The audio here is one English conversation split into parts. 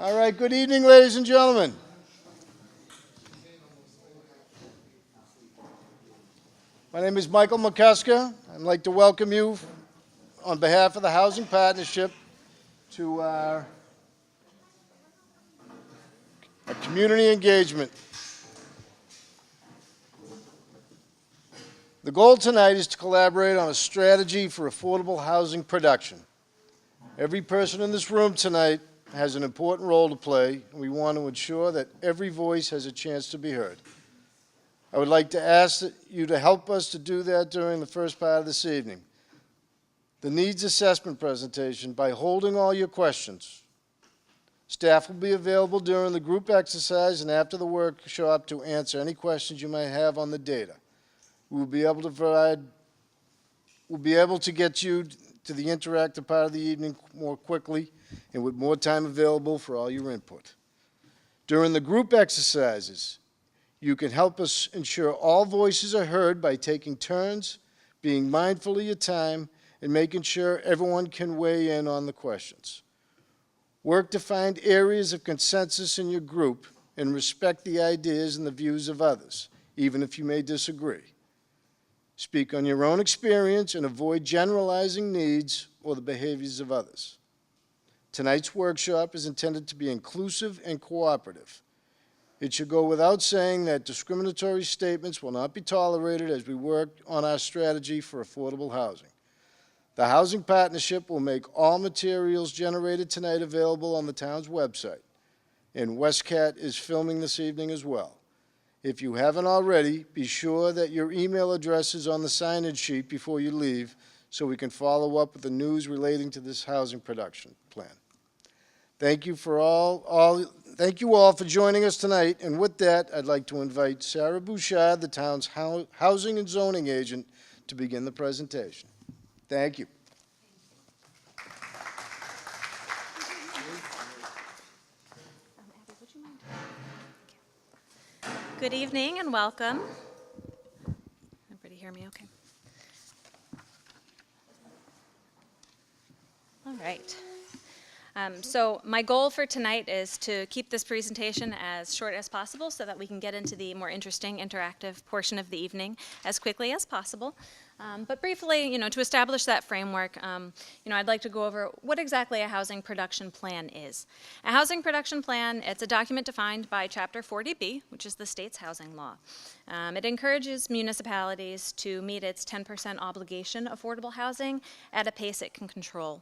All right, good evening, ladies and gentlemen. My name is Michael McCusker. I'd like to welcome you on behalf of the Housing Partnership to our community engagement. The goal tonight is to collaborate on a strategy for affordable housing production. Every person in this room tonight has an important role to play, and we want to ensure that every voice has a chance to be heard. I would like to ask you to help us to do that during the first part of this evening. The needs assessment presentation by holding all your questions. Staff will be available during the group exercise and after the workshop to answer any questions you might have on the data. We'll be able to get you to the interactive part of the evening more quickly and with more time available for all your input. During the group exercises, you can help us ensure all voices are heard by taking turns, being mindful of your time, and making sure everyone can weigh in on the questions. Work to find areas of consensus in your group and respect the ideas and the views of others, even if you may disagree. Speak on your own experience and avoid generalizing needs or the behaviors of others. Tonight's workshop is intended to be inclusive and cooperative. It should go without saying that discriminatory statements will not be tolerated as we work on our strategy for affordable housing. The Housing Partnership will make all materials generated tonight available on the town's website, and Westcat is filming this evening as well. If you haven't already, be sure that your email address is on the sign-in sheet before you leave so we can follow up with the news relating to this housing production plan. Thank you all for joining us tonight, and with that, I'd like to invite Sarah Bouchard, the town's housing and zoning agent, to begin the presentation. Thank you. Good evening and welcome. Everybody hear me okay? All right. So my goal for tonight is to keep this presentation as short as possible so that we can get into the more interesting interactive portion of the evening as quickly as possible. But briefly, to establish that framework, I'd like to go over what exactly a housing production plan is. A housing production plan, it's a document defined by Chapter 40B, which is the state's housing law. It encourages municipalities to meet its 10% obligation affordable housing at a pace it can control.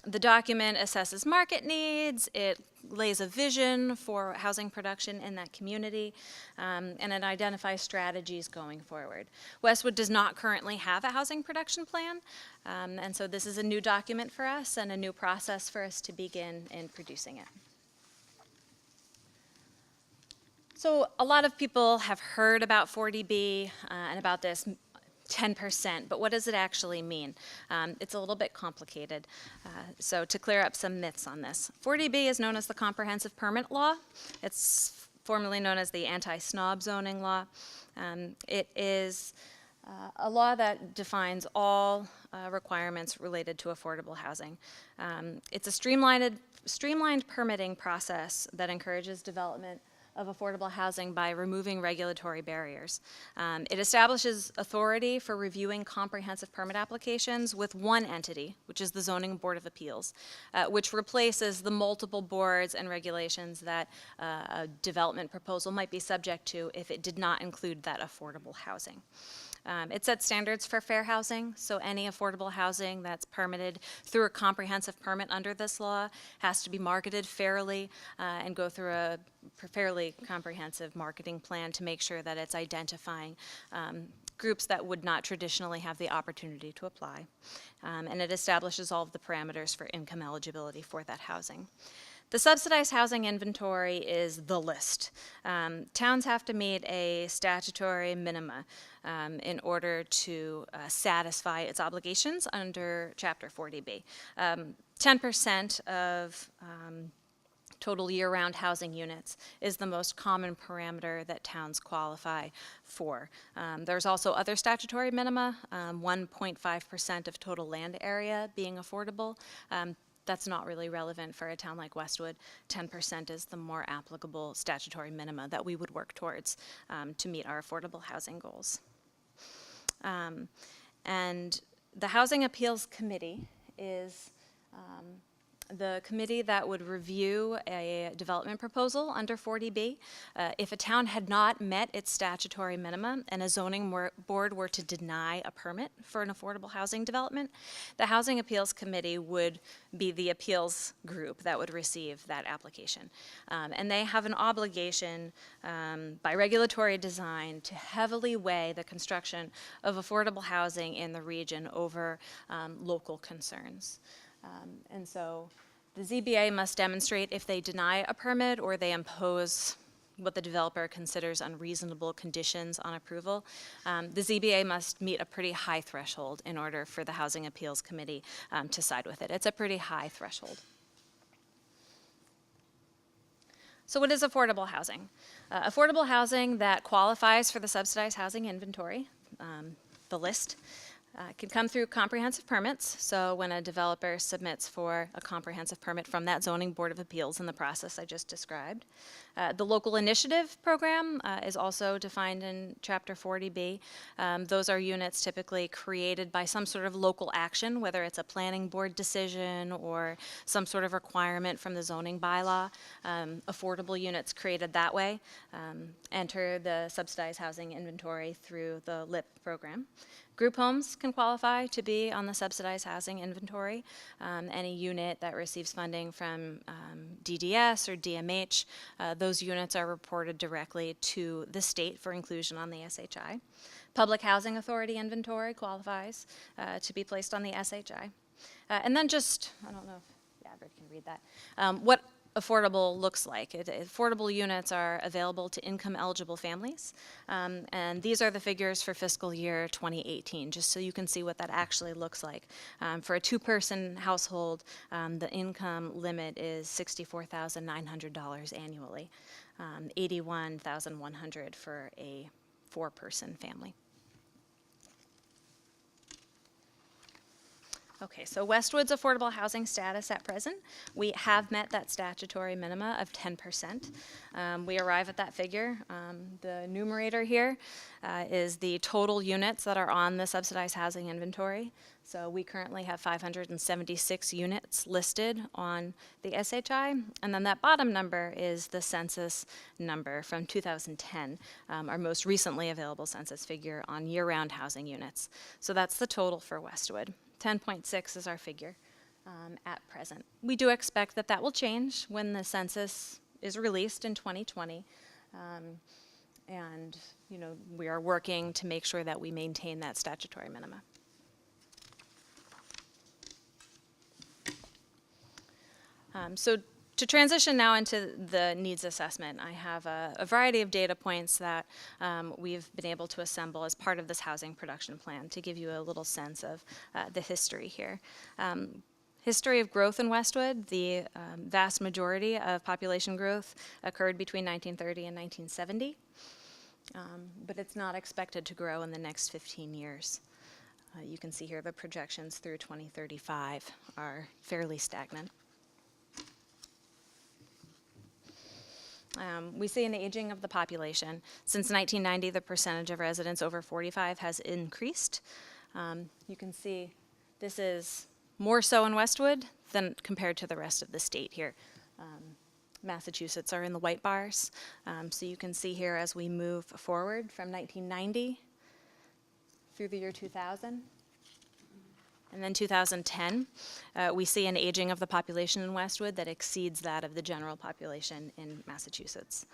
The document assesses market needs, it lays a vision for housing production in that community, and it identifies strategies going forward. Westwood does not currently have a housing production plan, and so this is a new document for us and a new process for us to begin in producing it. So a lot of people have heard about 40B and about this 10%, but what does it actually mean? It's a little bit complicated. So to clear up some myths on this, 40B is known as the Comprehensive Permit Law. It's formerly known as the Anti-Snob Zoning Law. It is a law that defines all requirements related to affordable housing. It's a streamlined permitting process that encourages development of affordable housing by removing regulatory barriers. It establishes authority for reviewing comprehensive permit applications with one entity, which is the Zoning Board of Appeals, which replaces the multiple boards and regulations that a development proposal might be subject to if it did not include that affordable housing. It sets standards for fair housing, so any affordable housing that's permitted through a comprehensive permit under this law has to be marketed fairly and go through a fairly comprehensive marketing plan to make sure that it's identifying groups that would not traditionally have the opportunity to apply. And it establishes all of the parameters for income eligibility for that housing. The subsidized housing inventory is the list. Towns have to meet a statutory minima in order to satisfy its obligations under Chapter 40B. 10% of total year-round housing units is the most common parameter that towns qualify for. There's also other statutory minima, 1.5% of total land area being affordable. that's not really relevant for a town like Westwood. 10% is the more applicable statutory minima that we would work towards to meet our affordable housing goals. And the Housing Appeals Committee is the committee that would review a development proposal under 40B. If a town had not met its statutory minimum and a zoning board were to deny a permit for an affordable housing development, the Housing Appeals Committee would be the appeals group that would receive that application. And they have an obligation by regulatory design to heavily weigh the construction of affordable housing in the region over local concerns. And so the ZBA must demonstrate if they deny a permit or they impose what the developer considers unreasonable conditions on approval. The ZBA must meet a pretty high threshold in order for the Housing Appeals Committee to side with it. It's a pretty high threshold. So what is affordable housing? Affordable housing that qualifies for the subsidized housing inventory, the list, can come through comprehensive permits. So when a developer submits for a comprehensive permit from that zoning board of appeals in the process I just described. The local initiative program is also defined in Chapter 40B. Those are units typically created by some sort of local action, whether it's a planning board decision or some sort of requirement from the zoning bylaw. Affordable units created that way enter the subsidized housing inventory through the LIP program. Group homes can qualify to be on the subsidized housing inventory. Any unit that receives funding from DDS or DMH, those units are reported directly to the state for inclusion on the SHI. Public Housing Authority inventory qualifies to be placed on the SHI. And then just, I don't know if Yadrid can read that, what affordable looks like. Affordable units are available to income-eligible families, and these are the figures for fiscal year 2018, just so you can see what that actually looks like. For a two-person household, the income limit is $64,900 annually, $81,100 for a four-person family. Okay, so Westwood's affordable housing status at present, we have met that statutory minima of 10%. We arrive at that figure. The numerator here is the total units that are on the subsidized housing inventory. So we currently have 576 units listed on the SHI, and then that bottom number is the census number from 2010, our most recently available census figure on year-round housing units. So that's the total for Westwood. 10.6 is our figure at present. We do expect that that will change when the census is released in 2020. And, you know, we are working to make sure that we maintain that statutory minima. So to transition now into the needs assessment, I have a variety of data points that we've been able to assemble as part of this housing production plan to give you a little sense of the history here. History of growth in Westwood, the vast majority of population growth occurred between 1930 and 1970, but it's not expected to grow in the next 15 years. You can see here the projections through 2035 are fairly stagnant. We see an aging of the population. Since 1990, the percentage of residents over 45 has increased. You can see this is more so in Westwood than compared to the rest of the state here. Massachusetts are in the white bars. So you can see here as we move forward from 1990 through the year 2000. And then 2010, we see an aging of the population in Westwood that exceeds that of the general population in Massachusetts.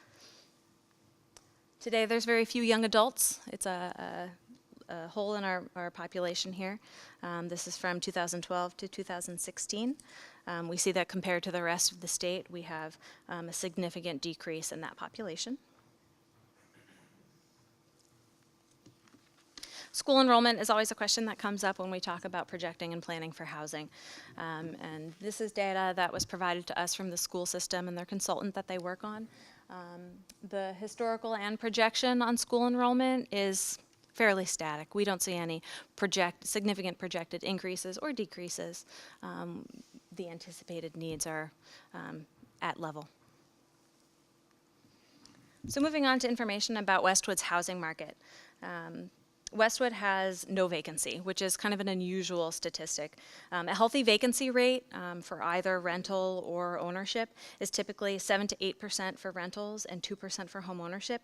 Today, there's very few young adults. It's a hole in our population here. This is from 2012 to 2016. We see that compared to the rest of the state, we have a significant decrease in that population. School enrollment is always a question that comes up when we talk about projecting and planning for housing. And this is data that was provided to us from the school system and their consultant that they work on. The historical and projection on school enrollment is fairly static. We don't see any significant projected increases or decreases. the anticipated needs are at level. So moving on to information about Westwood's housing market. Westwood has no vacancy, which is kind of an unusual statistic. A healthy vacancy rate for either rental or ownership is typically 7 to 8% for rentals and 2% for home ownership.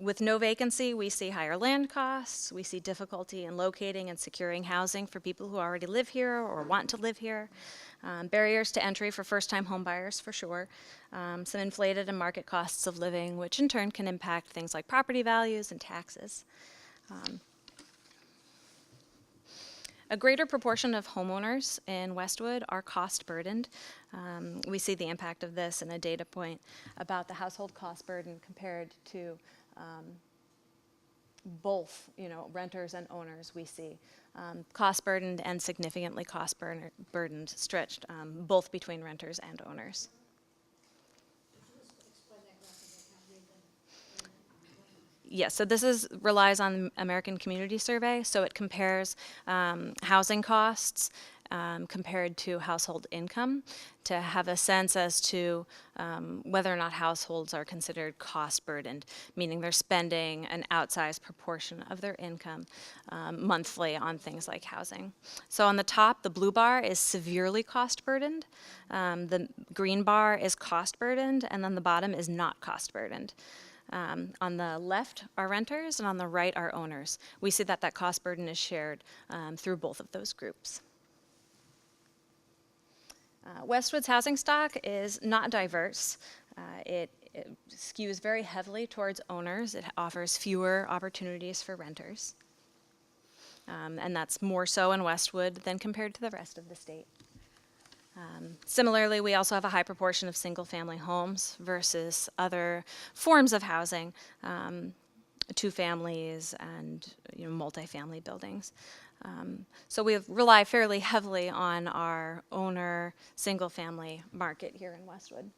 With no vacancy, we see higher land costs, we see difficulty in locating and securing housing for people who already live here or want to live here. Barriers to entry for first-time home buyers, for sure. Some inflated and market costs of living, which in turn can impact things like property values and taxes. A greater proportion of homeowners in Westwood are cost burdened. We see the impact of this in a data point about the household cost burden compared to both, renters and owners. We see cost burdened and significantly cost burdened stretched both between renters and owners. Yes, so this relies on the American Community Survey, so it compares housing costs compared to household income to have a sense as to whether or not households are considered cost burdened, meaning they're spending an outsized proportion of their income monthly on things like housing. So on the top, the blue bar is severely cost burdened, the green bar is cost burdened, and then the bottom is not cost burdened. On the left are renters, and on the right are owners. We see that cost burden is shared through both of those groups. Westwood's housing stock is not diverse. It skews very heavily towards owners. It offers fewer opportunities for renters. And that's more so in Westwood than compared to the rest of the state. Similarly, we also have a high proportion of single-family homes versus other forms of housing, two families and multifamily buildings. So we rely fairly heavily on our owner single-family market here in Westwood.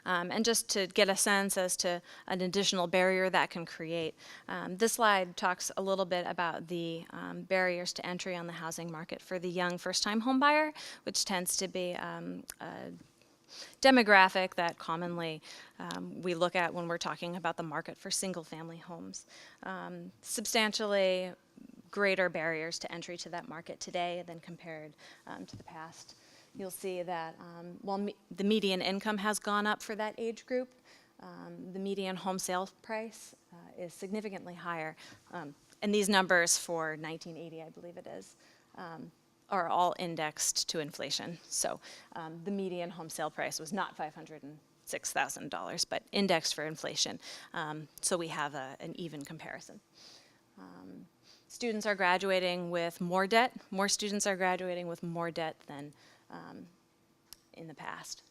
And just to get a sense as to an additional barrier that can create, this slide talks a little bit about the barriers to entry on the housing market for the young first-time home buyer, which tends to be a demographic that commonly we look at when we're talking about the market for single-family homes. Substantially greater barriers to entry to that market today than compared to the past. You'll see that while the median income has gone up for that age group, the median home sale price is significantly higher. And these numbers for 1980, I believe it is, are all indexed to inflation. So the median home sale price was not $506,000, but indexed for inflation. So we have an even comparison. Students are graduating with more debt. More students are graduating with more debt than in the past.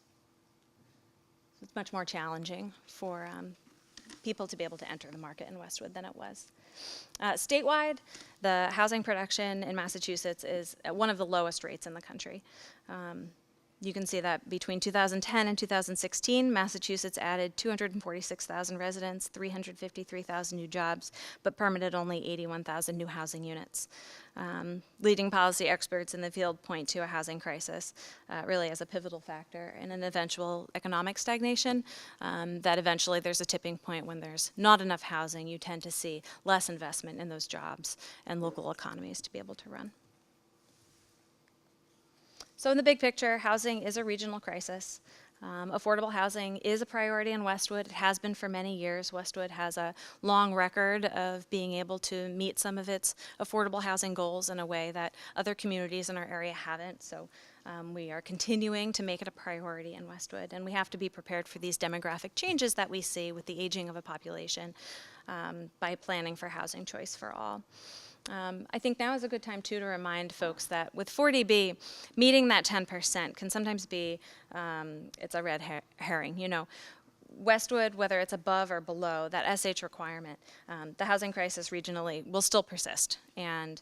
So it's much more challenging for people to be able to enter the market in Westwood than it was. Statewide, the housing production in Massachusetts is at one of the lowest rates in the country. You can see that between 2010 and 2016, Massachusetts added 246,000 residents, 353,000 new jobs, but permitted only 81,000 new housing units. Leading policy experts in the field point to a housing crisis really as a pivotal factor in an eventual economic stagnation, that eventually there's a tipping point when there's not enough housing. You tend to see less investment in those jobs and local economies to be able to run. So in the big picture, housing is a regional crisis. Affordable housing is a priority in Westwood. It has been for many years. Westwood has a long record of being able to meet some of its affordable housing goals in a way that other communities in our area haven't. So we are continuing to make it a priority in Westwood, and we have to be prepared for these demographic changes that we see with the aging of a population by planning for housing choice for all. I think now is a good time, too, to remind folks that with 40B, meeting that 10% can sometimes be, it's a red herring. Westwood, whether it's above or below that SH requirement, the housing crisis regionally will still persist. And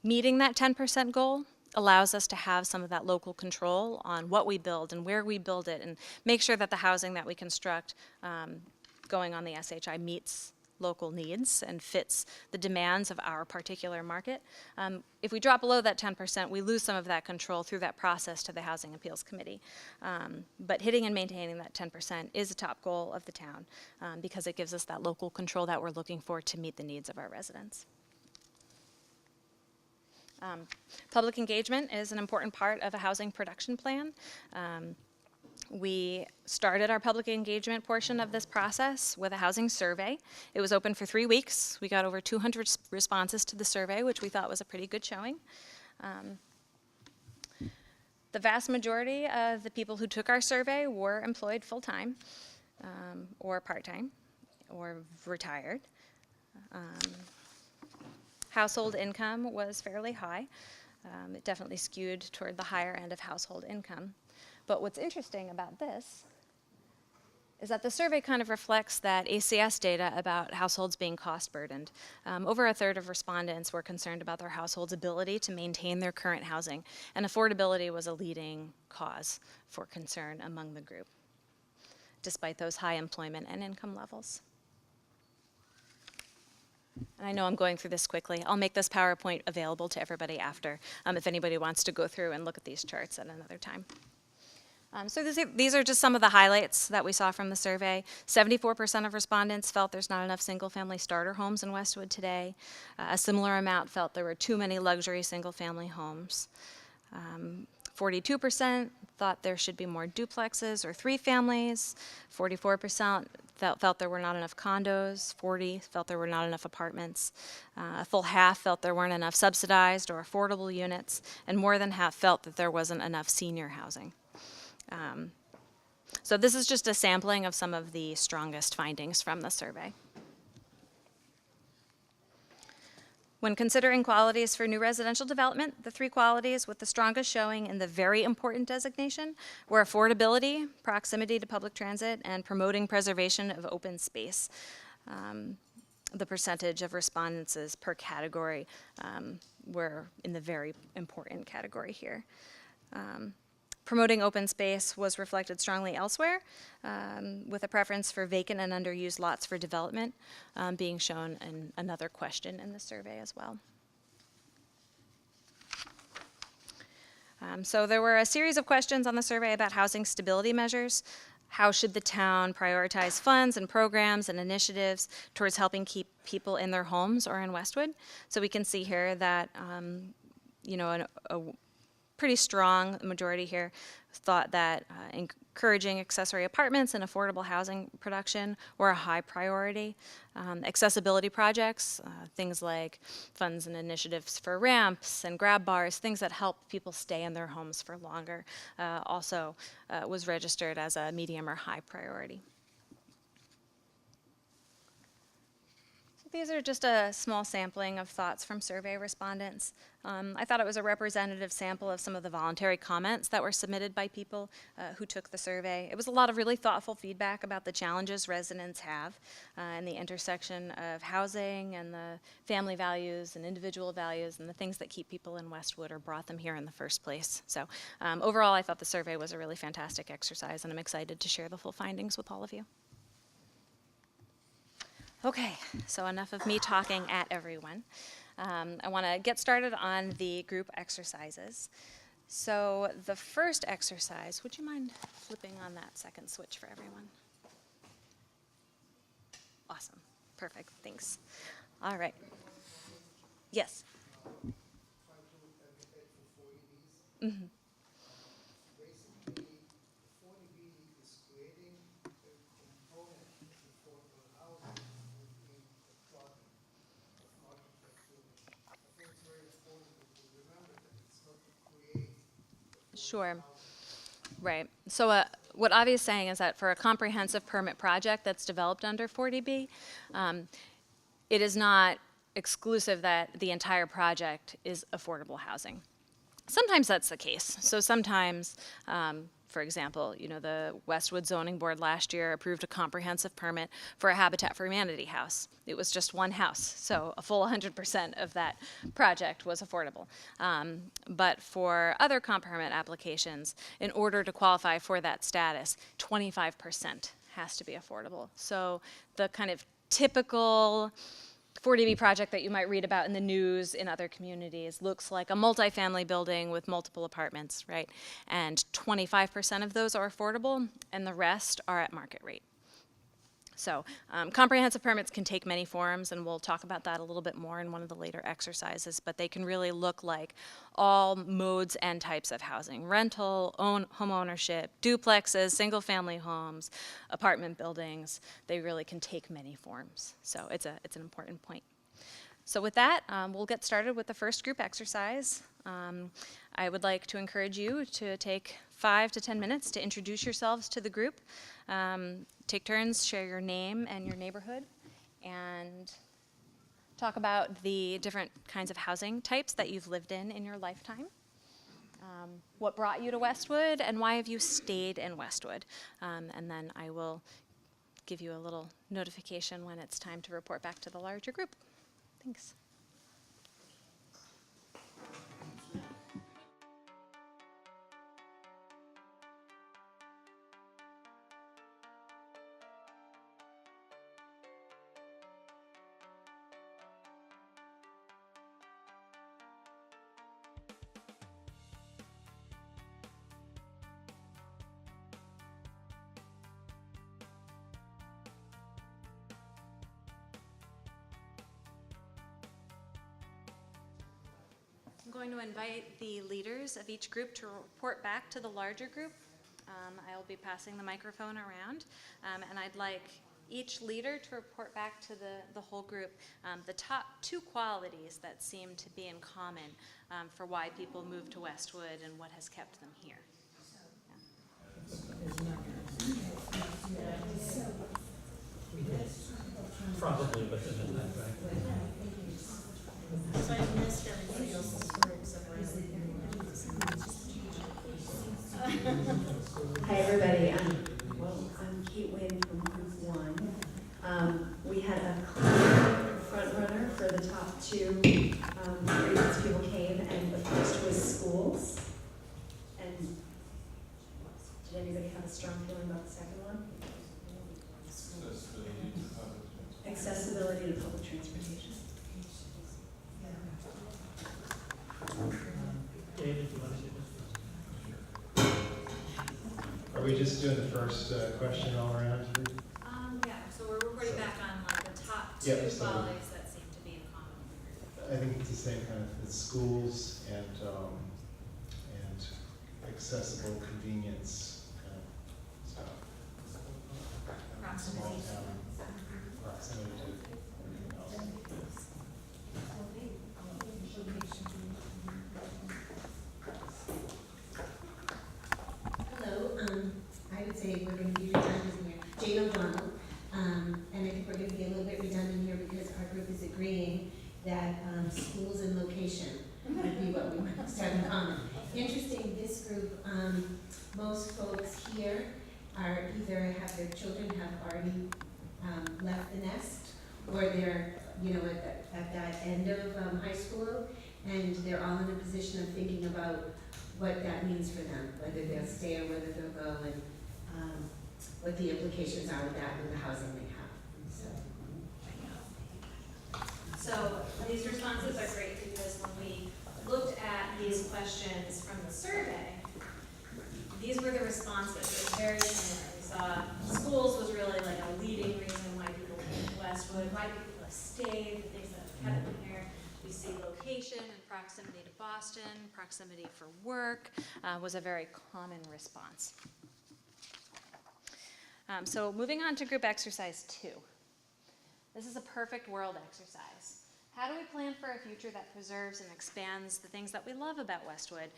meeting that 10% goal allows us to have some of that local control on what we build and where we build it, and make sure that the housing that we construct going on the SHI meets local needs and fits the demands of our particular market. If we drop below that 10%, we lose some of that control through that process to the Housing Appeals Committee. But hitting and maintaining that 10% is a top goal of the town because it gives us that local control that we're looking for to meet the needs of our residents. Public engagement is an important part of a housing production plan. We started our public engagement portion of this process with a housing survey. It was open for 3 weeks. We got over 200 responses to the survey, which we thought was a pretty good showing. The vast majority of the people who took our survey were employed full-time or part-time or retired. Household income was fairly high. It definitely skewed toward the higher end of household income. But what's interesting about this is that the survey kind of reflects that ACS data about households being cost burdened. Over a third of respondents were concerned about their household's ability to maintain their current housing, and affordability was a leading cause for concern among the group, despite those high employment and income levels. And I know I'm going through this quickly. I'll make this PowerPoint available to everybody after, if anybody wants to go through and look at these charts at another time. So these are just some of the highlights that we saw from the survey. 74% of respondents felt there's not enough single-family starter homes in Westwood today. A similar amount felt there were too many luxury single-family homes. 42% thought there should be more duplexes or 3 families. 44% felt there were not enough condos. 40% felt there were not enough apartments. A full half felt there weren't enough subsidized or affordable units, and more than half felt that there wasn't enough senior housing. So this is just a sampling of some of the strongest findings from the survey. When considering qualities for new residential development, the 3 qualities with the strongest showing in the very important designation were affordability, proximity to public transit, and promoting preservation of open space. The percentage of respondents per category were in the very important category here. Promoting open space was reflected strongly elsewhere, with a preference for vacant and underused lots for development being shown in another question in the survey as well. So there were a series of questions on the survey about housing stability measures. How should the town prioritize funds and programs and initiatives towards helping keep people in their homes or in Westwood? So we can see here that, a pretty strong majority here thought that encouraging accessory apartments and affordable housing production were a high priority. Accessibility projects, things like funds and initiatives for ramps and grab bars, things that help people stay in their homes for longer, also was registered as a medium or high priority. These are just a small sampling of thoughts from survey respondents. I thought it was a representative sample of some of the voluntary comments that were submitted by people who took the survey. It was a lot of really thoughtful feedback about the challenges residents have and the intersection of housing and the family values and individual values and the things that keep people in Westwood or brought them here in the first place. So overall, I thought the survey was a really fantastic exercise, and I'm excited to share the full findings with all of you. Okay, so enough of me talking at everyone. I want to get started on the group exercises. So the first exercise, would you mind flipping on that second switch for everyone? Awesome, perfect, thanks. All right. Yes. Mm-hmm. Sure. Right. So what Avi is saying is that for a comprehensive permit project that's developed under 40B, it is not exclusive that the entire project is affordable housing. Sometimes that's the case. So sometimes, for example, the Westwood Zoning Board last year approved a comprehensive permit for a Habitat for Humanity house. It was just one house, so a full 100% of that project was affordable. But for other comp permit applications, in order to qualify for that status, 25% has to be affordable. So the kind of typical 40B project that you might read about in the news in other communities looks like a multifamily building with multiple apartments, right? And 25% of those are affordable, and the rest are at market rate. So comprehensive permits can take many forms, and we'll talk about that a little bit more in one of the later exercises, but they can really look like all modes and types of housing: rental, home ownership, duplexes, single-family homes, apartment buildings. They really can take many forms. So it's an important point. So with that, we'll get started with the first group exercise. I would like to encourage you to take 5 to 10 minutes to introduce yourselves to the group. Take turns, share your name and your neighborhood, and talk about the different kinds of housing types that you've lived in your lifetime. What brought you to Westwood, and why have you stayed in Westwood? And then I will give you a little notification when it's time to report back to the larger group. Thanks. I'm going to invite the leaders of each group to report back to the larger group. I will be passing the microphone around, and I'd like each leader to report back to the whole group the top 2 qualities that seem to be in common for why people move to Westwood and what has kept them here. Probably within the time frame. So I missed everybody else's words of Hi everybody, I'm Kate Wynn from Group 1. We had a clear front runner for the top 2 reasons people came, and the first was schools. And did anybody have a strong feeling about the second one? Accessibility to public transportation. David, do you want to say this? Are we just doing the first question all around? yeah, so we're reporting back on like the top 2 Yeah, so- qualities that seem to be in common. I think it's the same kind of, it's schools and accessible convenience kind of stuff. Small Proximity. town, proximity to everything else. Hello, I would say we're going to be redundant here. Jane O'Donnell, and I think we're going to be a little bit redundant here because our group is agreeing that schools and location would be what we must have in common. Interesting, this group, most folks here are either have their children have already left the nest, or they're, at that end of high school, and they're all in a position of thinking about what that means for them, whether they'll stay or whether they'll go, and what the implications are with that and the housing they have. So these responses are great because when we looked at these questions from the survey, these were the responses. It was very similar. We saw schools was really like a leading reason why people came to Westwood, why people have stayed, the things that have kept them here. We see location and proximity to Boston, proximity for work was a very common response. So moving on to group exercise 2. This is a perfect world exercise. How do we plan for a future that preserves and expands the things that we love about Westwood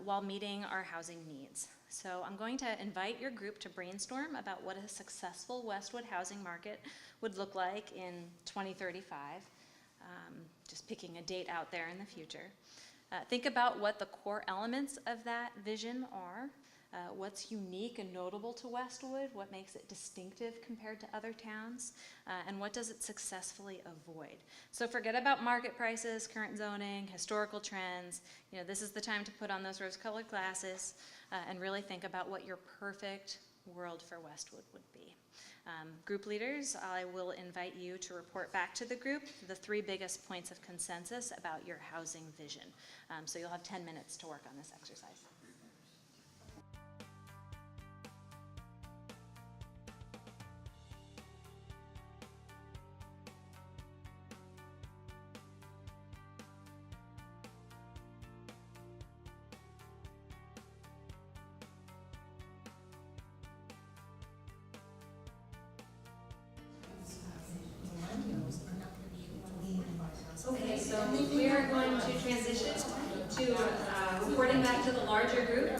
while meeting our housing needs? So I'm going to invite your group to brainstorm about what a successful Westwood housing market would look like in 2035. Just picking a date out there in the future. Think about what the core elements of that vision are. What's unique and notable to Westwood, what makes it distinctive compared to other towns, and what does it successfully avoid. So forget about market prices, current zoning, historical trends. This is the time to put on those rose-colored glasses and really think about what your perfect world for Westwood would be. Group leaders, I will invite you to report back to the group the 3 biggest points of consensus about your housing vision. So you'll have 10 minutes to work on this exercise. Okay, so we are going to transition to reporting back to the larger group.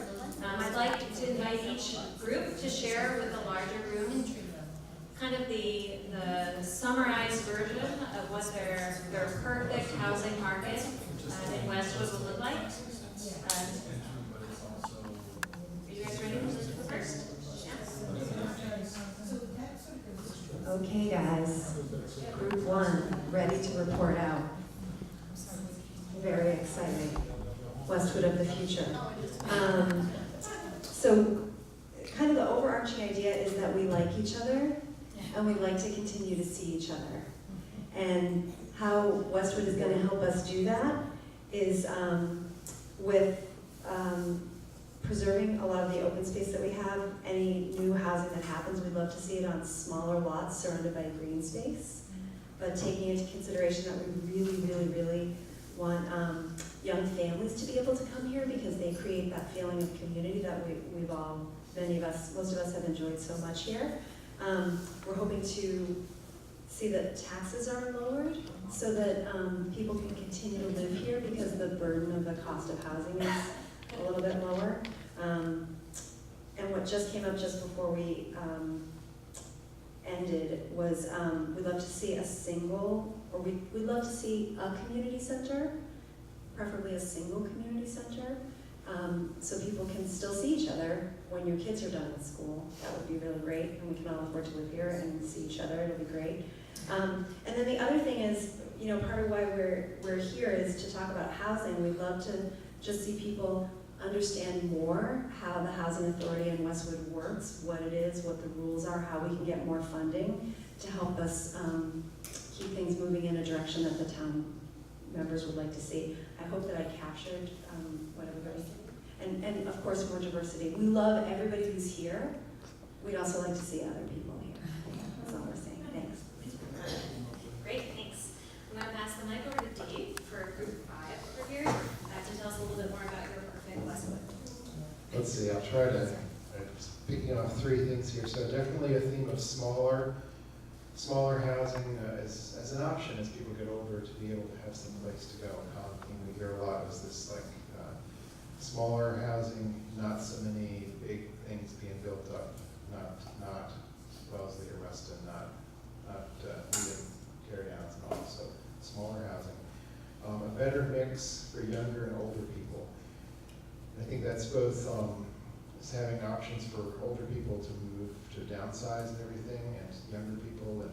I'd like to invite each group to share with the larger group kind of the summarized version of what their perfect housing market in Westwood would look like. Are you guys ready to go first? Okay, guys, group 1, ready to report out. Very exciting. Westwood of the future. So kind of the overarching idea is that we like each other and we like to continue to see each other. And how Westwood is going to help us do that is with preserving a lot of the open space that we have. Any new housing that happens, we'd love to see it on smaller lots surrounded by green space, but taking into consideration that we really want young families to be able to come here because they create that feeling of community that we've all, most of us have enjoyed so much here. We're hoping to see that taxes are lowered so that people can continue to live here because the burden of the cost of housing is a little bit lower. And what just came up just before we ended was we'd love to see we'd love to see a community center, preferably a single community center, so people can still see each other when your kids are done with school. That would be really great, and we can all afford to live here and see each other. It'll be great. And then the other thing is, part of why we're here is to talk about housing. We'd love to just see people understand more how the Housing Authority in Westwood works, what it is, what the rules are, how we can get more funding to help us keep things moving in a direction that the town members would like to see. I hope that I captured what everybody, and of course more diversity. We love everybody who's here. We'd also like to see other people here. That's all we're saying. Thanks. Great, thanks. I'm going to pass the mic over to Dave for group 5 over here to tell us a little bit more about your perfect Westwood. Let's see, I'll try to, picking off 3 things here. So definitely a theme of smaller housing as an option as people get older to be able to have some place to go. Common theme we hear a lot is this smaller housing, not so many big things being built up, not Wellesley or Reston, not Needham carry-outs and all, so smaller housing. A better mix for younger and older people. I think that's both is having options for older people to move to downsize and everything, and younger people, and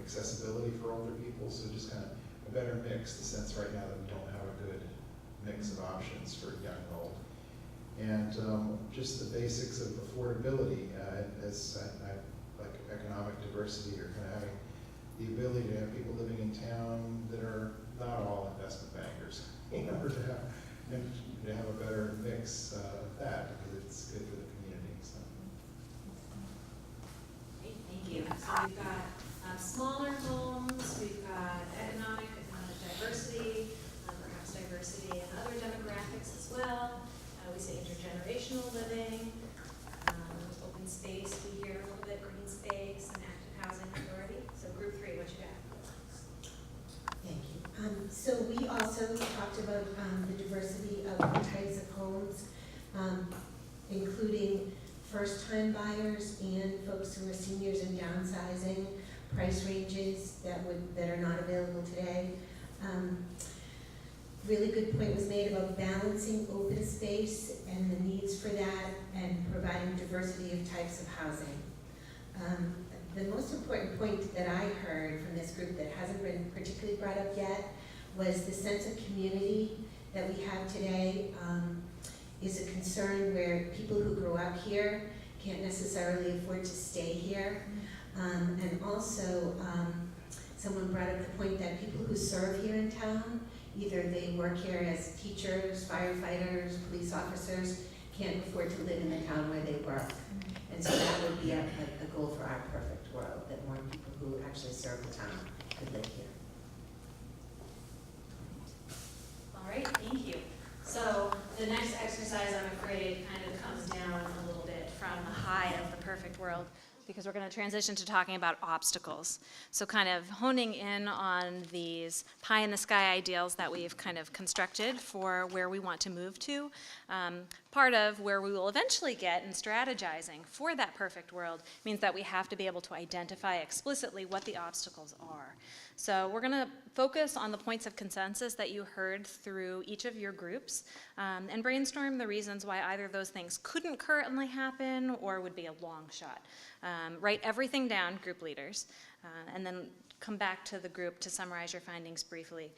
accessibility for older people. So just kind of a better mix. The sense right now that we don't have a good mix of options for young and old, and just the basics of affordability. As I like economic diversity, or kind of having the ability to have people living in town that are not all investment bankers, in order to have a better mix of that, because it's good for the community. So. Great, thank you. So we've got smaller homes, we've got economic diversity, perhaps diversity in other demographics as well. We say intergenerational living, open space, we hear a little bit green space, and active housing authority. So group 3, what you got? Thank you. So we also talked about the diversity of types of homes, including first-time buyers and folks who are seniors and downsizing, price ranges that are not available today. Really good point was made about balancing open space and the needs for that, and providing diversity of types of housing. The most important point that I heard from this group that hasn't been particularly brought up yet was the sense of community that we have today is a concern, where people who grow up here can't necessarily afford to stay here. And also, someone brought up the point that people who serve here in town, either they work here as teachers, firefighters, police officers, can't afford to live in the town where they work. And so that would be a goal for our perfect world, that more people who actually serve the town could live here. All right, thank you. So the next exercise, I'm afraid, kind of comes down a little bit from the high of the perfect world, because we're going to transition to talking about obstacles. So kind of honing in on these pie-in-the-sky ideals that we've kind of constructed for where we want to move to. Part of where we will eventually get in strategizing for that perfect world means that we have to be able to identify explicitly what the obstacles are. So we're going to focus on the points of consensus that you heard through each of your groups, and brainstorm the reasons why either of those things couldn't currently happen or would be a long shot. Write everything down, group leaders, and then come back to the group to summarize your findings briefly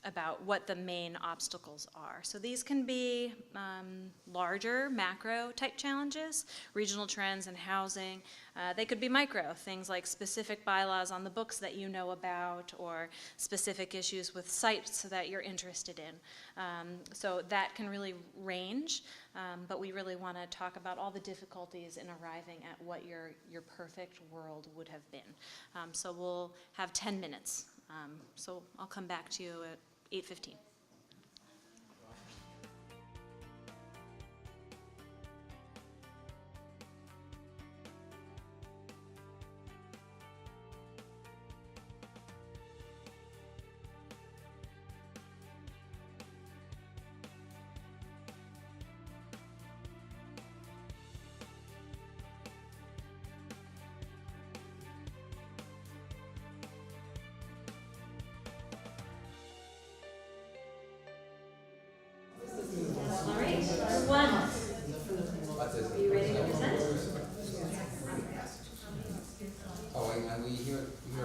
about what the main obstacles are. So these can be larger, macro type challenges, regional trends in housing. They could be micro, things like specific bylaws on the books that you know about, or specific issues with sites that you're interested in. So that can really range, but we really want to talk about all the difficulties in arriving at what your perfect world would have been. So we'll have 10 minutes. So I'll come back to you at 8:15. All right, everyone, are you ready to present? Oh, and we hear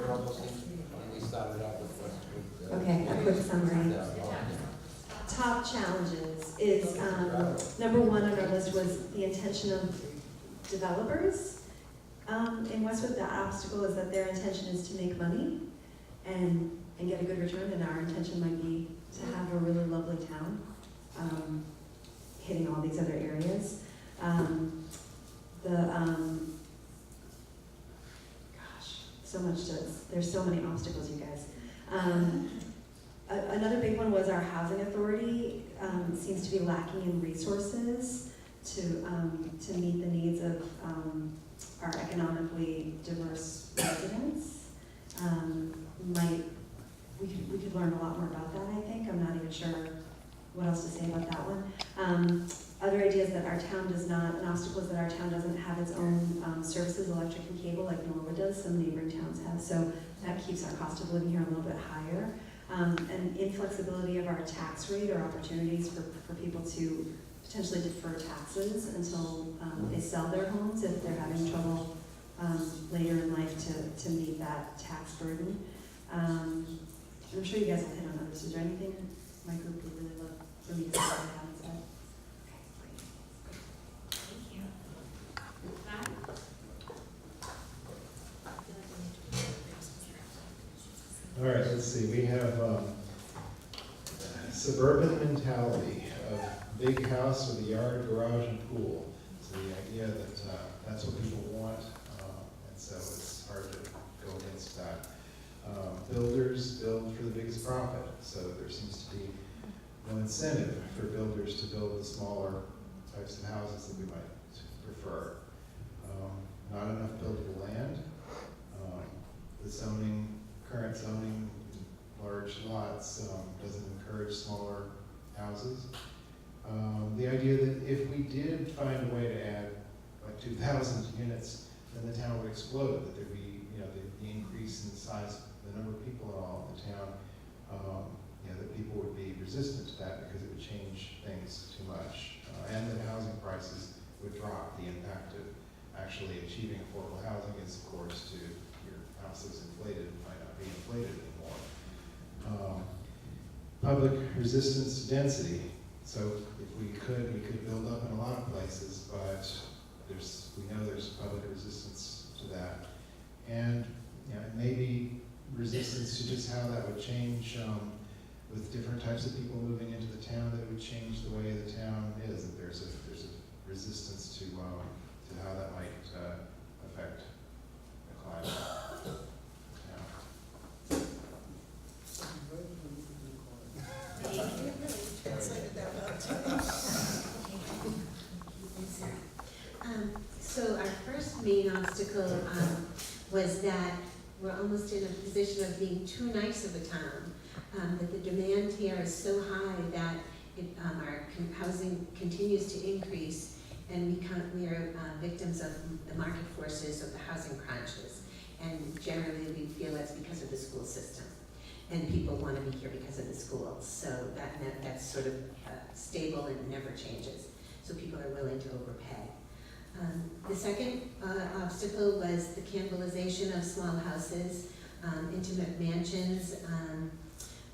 all those things, and we started out with what? Okay, a quick summary. Top challenges is, number one on our list was the intention of developers. In Westwood, the obstacle is that their intention is to make money and get a good return, and our intention might be to have a really lovely town, hitting all these other areas. There's so many obstacles, you guys. Another big one was our housing authority seems to be lacking in resources to meet the needs of our economically diverse residents. We could learn a lot more about that, I think. I'm not even sure what else to say about that one. Other ideas that our town does not, an obstacle is that our town doesn't have its own services, electric and cable, like Norwood does, some neighboring towns have. So that keeps our cost of living here a little bit higher. And inflexibility of our tax rate, or opportunities for people to potentially defer taxes until they sell their homes if they're having trouble later in life to meet that tax burden. I'm sure you guys will hit on others. Is there anything my group would really love for me to say that I haven't said? Thank you. All right, let's see, we have suburban mentality of big house with a yard, garage, and pool. So the idea that that's what people want, and so it's hard to go against that. Builders build for the biggest profit, so there seems to be no incentive for builders to build the smaller types of houses that we might prefer. Not enough buildable land. The current zoning, large lots, doesn't encourage smaller houses. The idea that if we did find a way to add like 2,000 units, then the town would explode, that there'd be, the increase in the size, the number of people in all of the town, that people would be resistant to that because it would change things too much. And that housing prices would drop. The impact of actually achieving affordable housing is, of course, to your house is inflated, might not be inflated anymore. Public resistance to density. So if we could build up in a lot of places, but we know there's public resistance to that. And, you know, maybe resistance to just how that would change, with different types of people moving into the town, that it would change the way the town is, that there's a resistance to how that might affect the climate. Yeah. So our first main obstacle was that we're almost in a position of being too nice of a town. That the demand here is so high that our housing continues to increase, and we are victims of the market forces of the housing crunches. And generally, we feel that's because of the school system, and people want to be here because of the schools. So that's sort of stable and never changes. So people are willing to overpay. The second obstacle was the cannibalization of small houses, intimate mansions.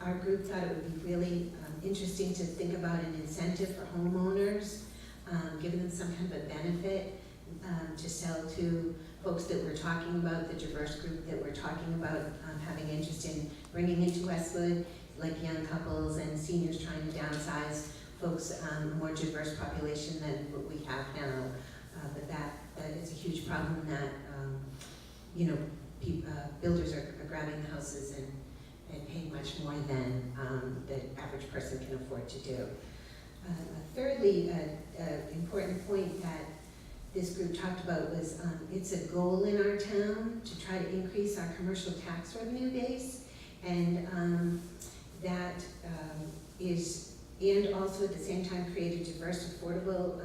Our group thought it would be really interesting to think about an incentive for homeowners, giving them some kind of a benefit to sell to folks that we're talking about, the diverse group that we're talking about having interest in bringing into Westwood, like young couples and seniors trying to downsize, folks, a more diverse population than what we have now. But that is a huge problem that, you know, builders are grabbing the houses and paying much more than the average person can afford to do. Thirdly, important point that this group talked about was it's a goal in our town to try to increase our commercial tax revenue base, and that is, and also at the same time create a diverse, affordable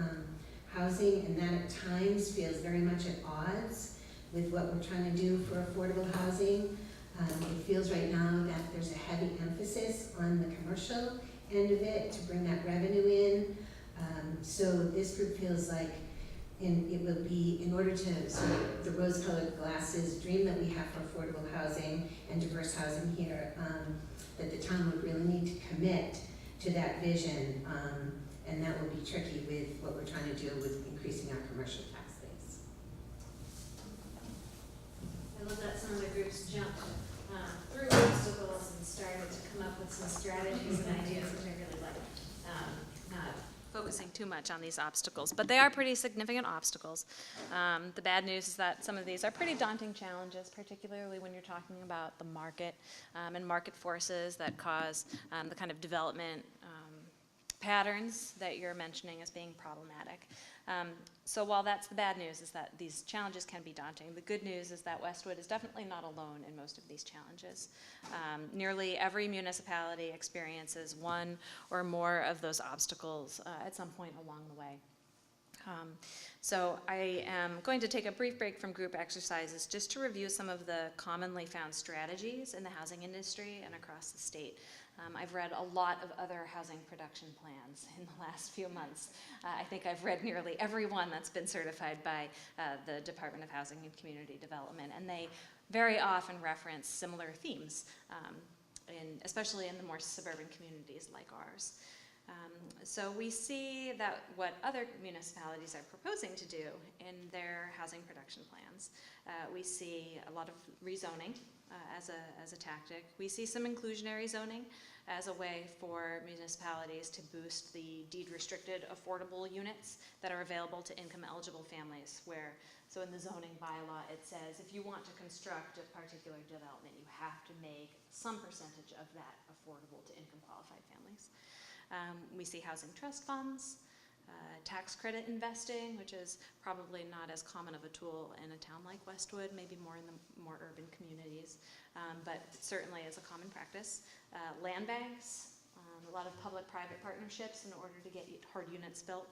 housing, and that at times feels very much at odds with what we're trying to do for affordable housing. It feels right now that there's a heavy emphasis on the commercial end of it to bring that revenue in. So this group feels like it will be, in order to sort of the rose-colored glasses dream that we have for affordable housing and diverse housing here, that the town would really need to commit to that vision, and that will be tricky with what we're trying to do with increasing our commercial tax base. I love that some of the groups jumped through obstacles and started to come up with some strategies and ideas, which I really like. Not focusing too much on these obstacles, but they are pretty significant obstacles. The bad news is that some of these are pretty daunting challenges, particularly when you're talking about the market and market forces that cause the kind of development patterns that you're mentioning as being problematic. So while that's the bad news, is that these challenges can be daunting, the good news is that Westwood is definitely not alone in most of these challenges. Nearly every municipality experiences one or more of those obstacles at some point along the way. So I am going to take a brief break from group exercises just to review some of the commonly found strategies in the housing industry and across the state. I've read a lot of other housing production plans in the last few months. I think I've read nearly every one that's been certified by the Department of Housing and Community Development, and they very often reference similar themes, especially in the more suburban communities like ours. So we see that what other municipalities are proposing to do in their housing production plans. We see a lot of rezoning as a tactic. We see some inclusionary zoning as a way for municipalities to boost the deed-restricted affordable units that are available to income-eligible families, so in the zoning bylaw it says if you want to construct a particular development, you have to make some percentage of that affordable to income-qualified families. We see housing trust funds, tax credit investing, which is probably not as common of a tool in a town like Westwood, maybe more in the more urban communities, but certainly is a common practice. Land banks, a lot of public-private partnerships in order to get hard units built.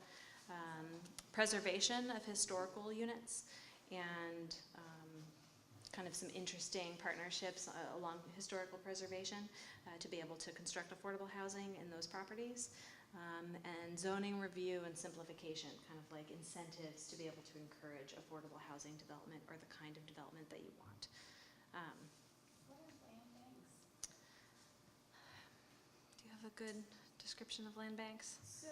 Preservation of historical units, and kind of some interesting partnerships along historical preservation to be able to construct affordable housing in those properties. And zoning review and simplification, kind of like incentives to be able to encourage affordable housing development or the kind of development that you want. What are land banks? Do you have a good description of land banks? So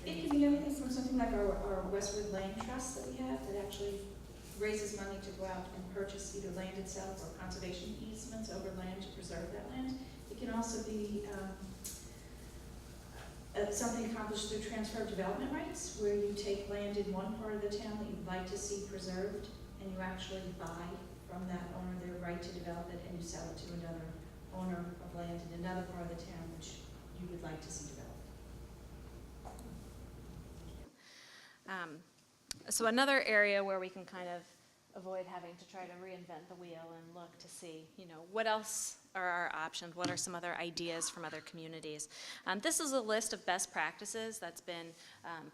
It can be anything from something like our Westwood Land Trust that we have that actually raises money to go out and purchase either land itself or conservation easements over land to preserve that land. It can also be something accomplished through transfer of development rights, where you take land in one part of the town that you'd like to see preserved, and you actually buy from that owner their right to develop it, and you sell it to another owner of land in another part of the town which you would like to see developed. So another area where we can kind of avoid having to try to reinvent the wheel and look to see, what else are our options? What are some other ideas from other communities? This is a list of best practices that's been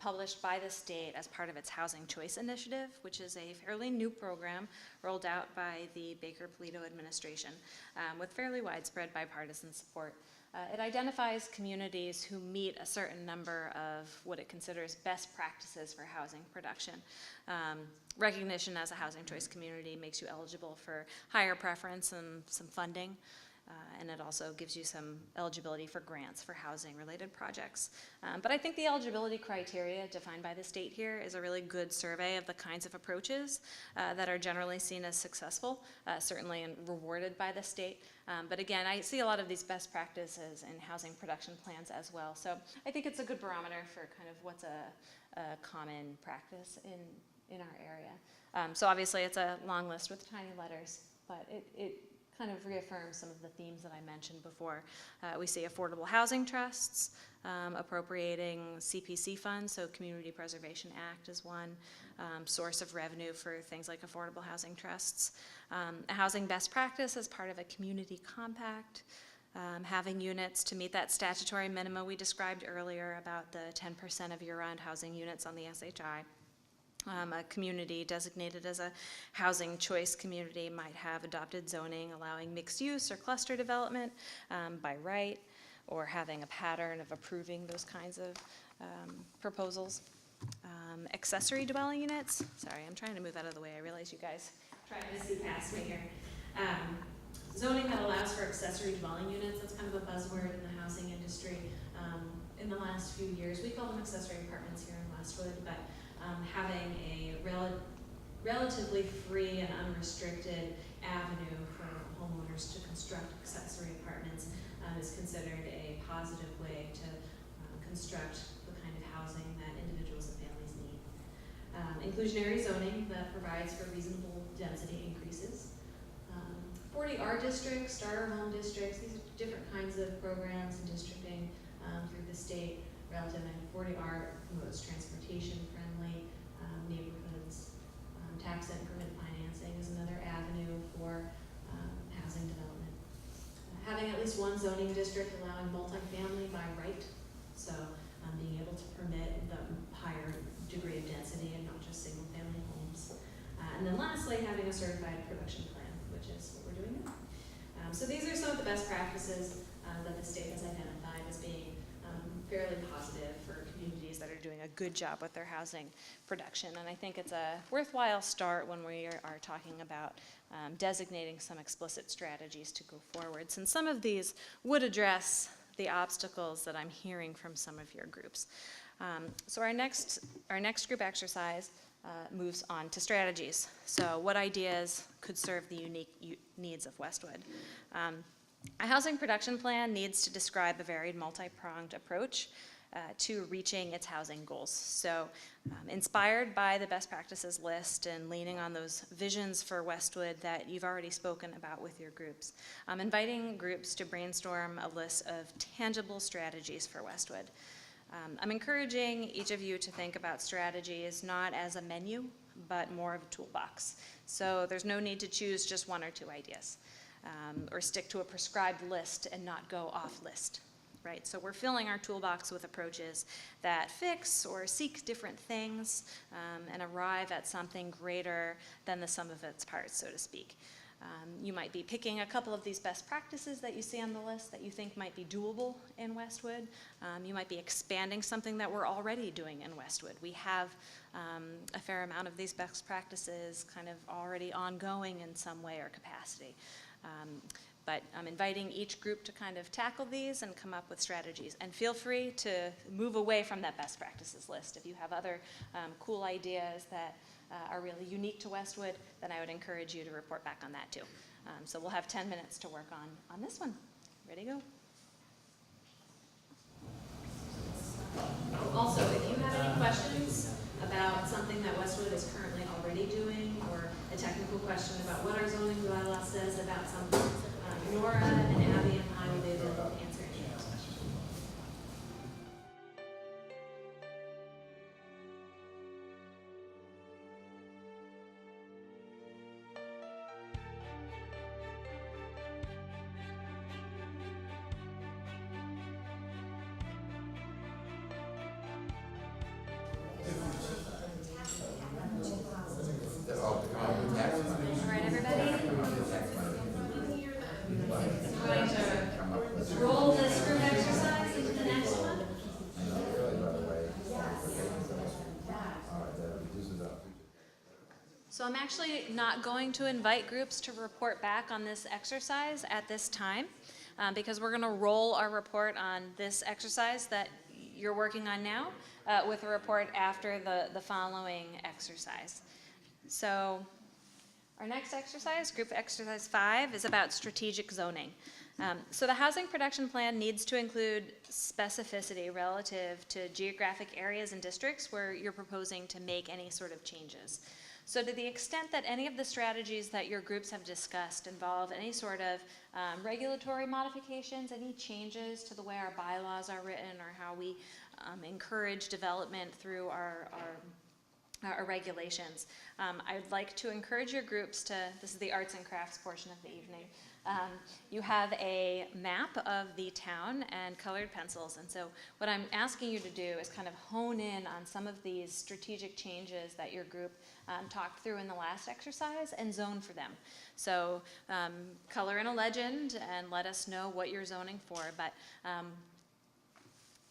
published by the state as part of its Housing Choice Initiative, which is a fairly new program rolled out by the Baker-Polito administration with fairly widespread bipartisan support. It identifies communities who meet a certain number of what it considers best practices for housing production. Recognition as a housing choice community makes you eligible for higher preference and some funding, and it also gives you some eligibility for grants for housing-related projects. But I think the eligibility criteria defined by the state here is a really good survey of the kinds of approaches that are generally seen as successful, certainly and rewarded by the state. But again, I see a lot of these best practices in housing production plans as well. So I think it's a good barometer for kind of what's a common practice in our area. So obviously it's a long list with tiny letters, but it kind of reaffirms some of the themes that I mentioned before. We see affordable housing trusts, appropriating CPC funds, so Community Preservation Act is one source of revenue for things like affordable housing trusts. A housing best practice as part of a community compact, having units to meet that statutory minimum we described earlier about the 10% of year-round housing units on the SHI. A community designated as a housing choice community might have adopted zoning allowing mixed use or cluster development by right, or having a pattern of approving those kinds of proposals. Accessory dwelling units, sorry, I'm trying to move out of the way. I realize you guys are trying to see past me here. Zoning that allows for accessory dwelling units, that's kind of a buzzword in the housing industry. In the last few years, we call them accessory apartments here in Westwood, but having a relatively free and unrestricted avenue for homeowners to construct accessory apartments is considered a positive way to construct the kind of housing that individuals and families need. Inclusionary zoning that provides for reasonable density increases. 40R districts, starter home districts, these are different kinds of programs and districting through the state. Relative to 40R promotes transportation-friendly neighborhoods. Tax increment financing is another avenue for housing development. Having at least one zoning district allowing multifamily by right, so being able to permit the higher degree of density and not just single-family homes. And then lastly, having a certified production plan, which is what we're doing now. So these are some of the best practices that the state has identified as being fairly positive for communities that are doing a good job with their housing production. And I think it's a worthwhile start when we are talking about designating some explicit strategies to go forward, since some of these would address the obstacles that I'm hearing from some of your groups. So our next group exercise moves on to strategies. So what ideas could serve the unique needs of Westwood? A housing production plan needs to describe a varied multi-pronged approach to reaching its housing goals. So inspired by the best practices list and leaning on those visions for Westwood that you've already spoken about with your groups, I'm inviting groups to brainstorm a list of tangible strategies for Westwood. I'm encouraging each of you to think about strategies not as a menu, but more of a toolbox. So there's no need to choose just one or two ideas. Or stick to a prescribed list and not go off list, right? So we're filling our toolbox with approaches that fix or seek different things and arrive at something greater than the sum of its parts, so to speak. You might be picking a couple of these best practices that you see on the list that you think might be doable in Westwood. You might be expanding something that we're already doing in Westwood. We have a fair amount of these best practices kind of already ongoing in some way or capacity. But I'm inviting each group to kind of tackle these and come up with strategies. And feel free to move away from that best practices list. If you have other cool ideas that are really unique to Westwood, then I would encourage you to report back on that too. So we'll have 10 minutes to work on this one. Ready to go? Also, if you have any questions about something that Westwood is currently already doing, or a technical question about what our zoning bylaw says about something, Nora and Abby and I will be available to answer any of those questions. Oh, the tax money. All right, everybody? Going to roll this group exercise into the next one. So I'm actually not going to invite groups to report back on this exercise at this time, because we're going to roll our report on this exercise that you're working on now with a report after the following exercise. So our next exercise, group exercise 5, is about strategic zoning. So the housing production plan needs to include specificity relative to geographic areas and districts where you're proposing to make any sort of changes. So to the extent that any of the strategies that your groups have discussed involve any sort of regulatory modifications, any changes to the way our bylaws are written, or how we encourage development through our regulations, I would like to encourage your groups to, this is the arts and crafts portion of the evening. You have a map of the town and colored pencils, and so what I'm asking you to do is kind of hone in on some of these strategic changes that your group talked through in the last exercise and zone for them. So color in a legend and let us know what you're zoning for, but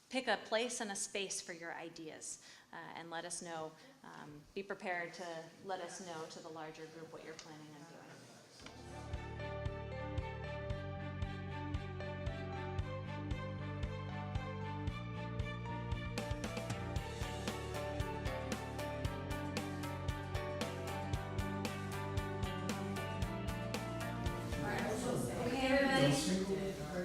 pick a place and a space for your ideas and let us know, be prepared to let us know to the larger group what you're planning on doing. Okay, everybody?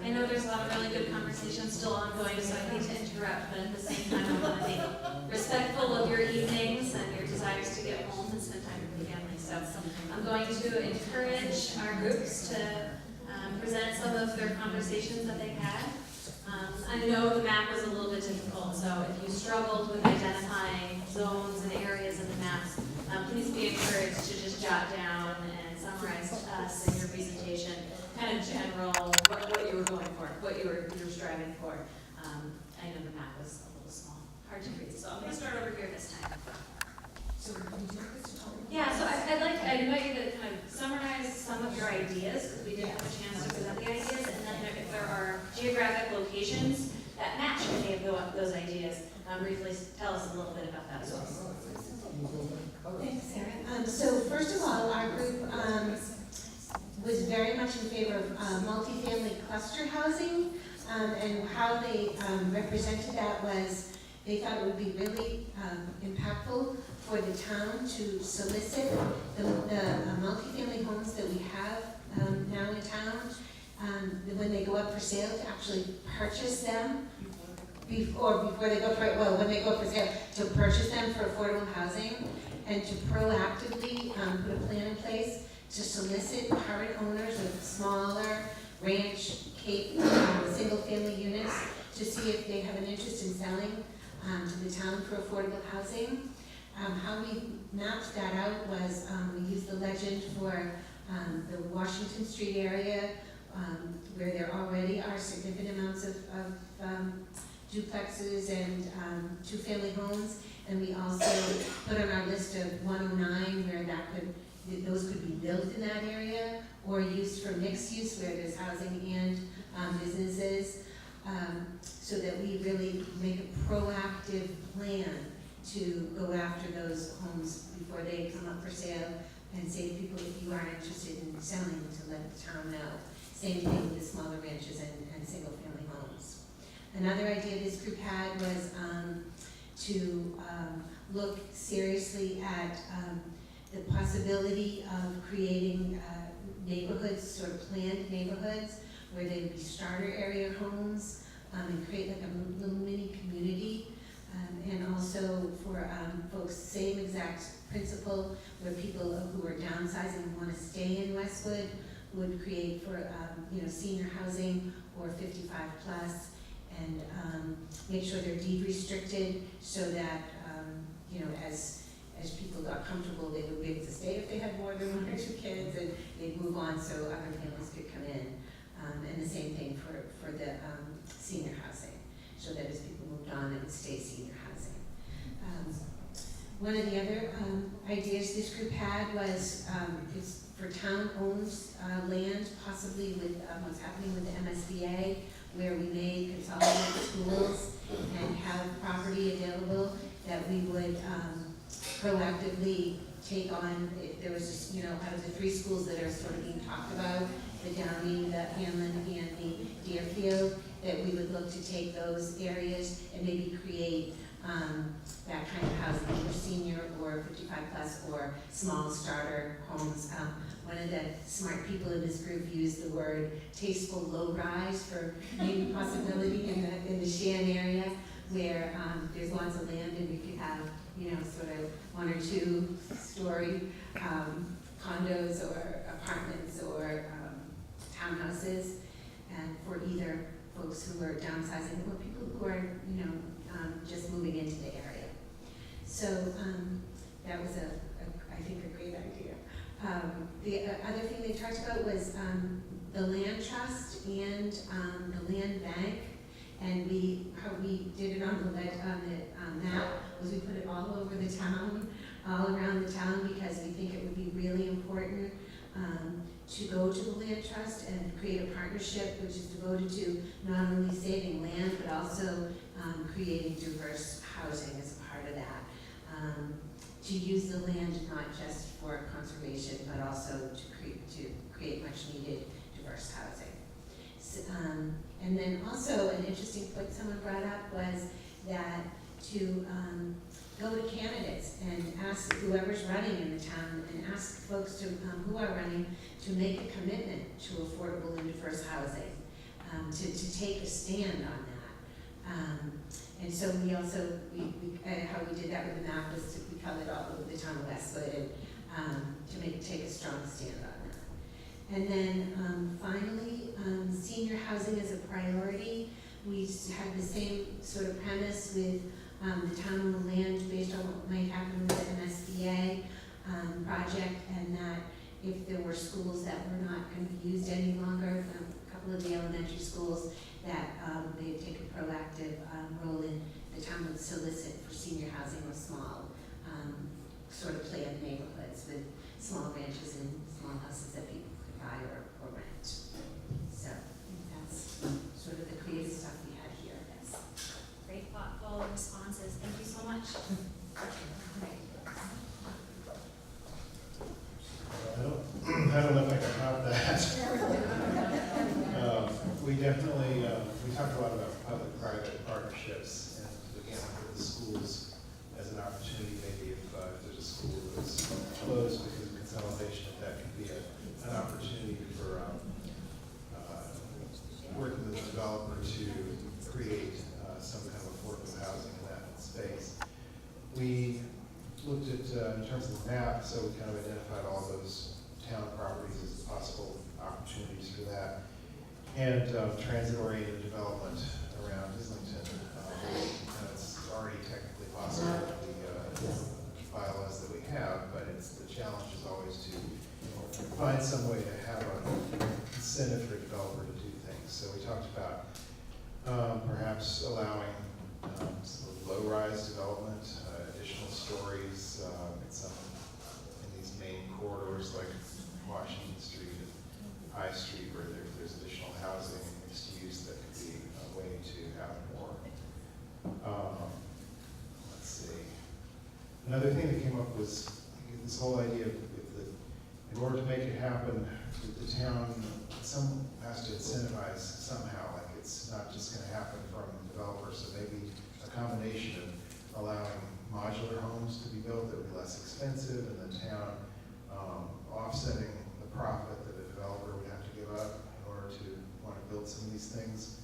I know there's a lot of really good conversations still ongoing, so I hate to interrupt, but at the same time, I want to be respectful of your evenings and your desires to get home and spend time with your family. So I'm going to encourage our groups to present some of their conversations that they had. I know the map was a little bit difficult, so if you struggled with identifying zones and areas in the maps, please be encouraged to just jot down and summarize to us in your presentation kind of general, what you were going for, what you were striving for. I know the map was a little small, hard to read, so I'm going to start over here this time. Yeah, so I'd invite you to kind of summarize some of your ideas, because we did have a chance to present the ideas, and then if there are geographic locations that match any of those ideas, briefly tell us a little bit about that as well. Thanks, Sarah. So first of all, our group was very much in favor of multifamily cluster housing, and how they represented that was they thought it would be really impactful for the town to solicit the multifamily homes that we have now in town, when they go up for sale, to actually purchase them before they go for, well, when they go up for sale, to purchase them for affordable housing, and to proactively put a plan in place to solicit current owners of smaller ranch, cape, single-family units to see if they have an interest in selling to the town for affordable housing. How we mapped that out was we used the legend for the Washington Street area, where there already are significant amounts of duplexes and two-family homes, and we also put on our list of 109 where those could be built in that area, or used for mixed use where there's housing and businesses, so that we really make a proactive plan to go after those homes before they come up for sale, and say to people, if you are interested in selling, to let the town know. same thing with the smaller ranches and single-family homes. Another idea this group had was to look seriously at the possibility of creating neighborhoods, sort of planned neighborhoods, where there would be starter area homes, and create like a little mini community. And also for folks, same exact principle, where people who are downsizing and want to stay in Westwood would create for, senior housing or 55 plus, and make sure they're deed restricted so that, as people got comfortable, they would be able to stay if they had more than 1 or 2 kids, and they'd move on so other families could come in. And the same thing for the senior housing, so that as people moved on, it would stay senior housing. One of the other ideas this group had was is for town-owned land, possibly with what's happening with the MSBA, where we may consolidate schools and have property available that we would proactively take on. If there was just, out of the 3 schools that are sort of being talked about, the Downey, the Hamlin, and the Deerfield, that we would look to take those areas and maybe create that kind of housing for senior or 55 plus or small starter homes. One of the smart people in this group used the word tasteful low-rise for maybe possibility in the Shan area, where there's lots of land and we could have, sort of 1 or 2 story condos or apartments or townhouses, and for either folks who are downsizing or people who are, just moving into the area. So that was I think a great idea. The other thing they talked about was the land trust and the land bank, and how we did it on the map was we put it all over the town, all around the town, because we think it would be really important to go to the land trust and create a partnership which is devoted to not only saving land but also creating diverse housing as a part of that. To use the land not just for conservation but also to create much needed diverse housing. So, and then also an interesting point someone brought up was that to go to candidates and ask whoever's running in the town and ask folks who are running to make a commitment to affordable and diverse housing, to take a stand on that. And so we also, how we did that with the map was we covered all over the town of Westwood and to take a strong stand on that. And then finally, senior housing is a priority. We had the same sort of premise with the town on the land based on what might happen with the MSBA project, and that if there were schools that were not going to be used any longer, a couple of the elementary schools, that they would take a proactive role in the town would solicit for senior housing or small sort of planned neighborhoods with small ranches and small houses that people could buy or rent. So I think that's sort of the creative stuff we had here. Yes. Great thoughtful responses. Thank you so much. I don't know if I can top that. We definitely, we talked a lot about public-private partnerships, and again, for the schools as an opportunity, maybe if there's a school that's closed because of consolidation, that could be an opportunity for working with the developer to create some kind of affordable housing in that space. We looked at, in terms of the map, so we kind of identified all those town properties as possible opportunities for that. And transit-oriented development around Islington. It's already technically possible with the bylaws that we have, but the challenge is always to find some way to have an incentive for a developer to do things. So we talked about perhaps allowing some low-rise development, additional stories in these main corridors like Washington Street and High Street, where there's additional housing and mixed use that could be a way to have more. Let's see. Another thing that came up was this whole idea of the in order to make it happen, the town has to incentivize somehow, like it's not just gonna happen from developers, so maybe a combination of allowing modular homes to be built that would be less expensive, and the town offsetting the profit that a developer would have to give up in order to want to build some of these things.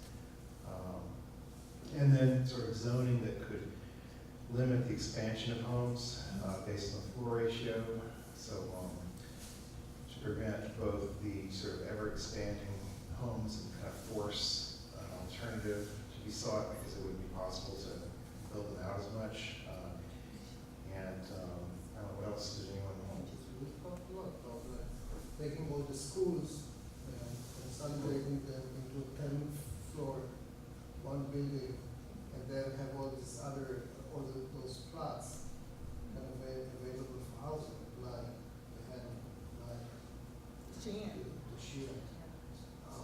And then sort of zoning that could limit the expansion of homes based on the floor ratio. So to prevent both the sort of ever expanding homes and kind of force an alternative to be sought, because it wouldn't be possible to build them out as much. I don't know, what else did anyone want to do? We've talked a lot about taking all the schools and consolidating them into a 10-floor, one building, and then have all these other, those plots kind of available for housing, like they had, like the Sheehan.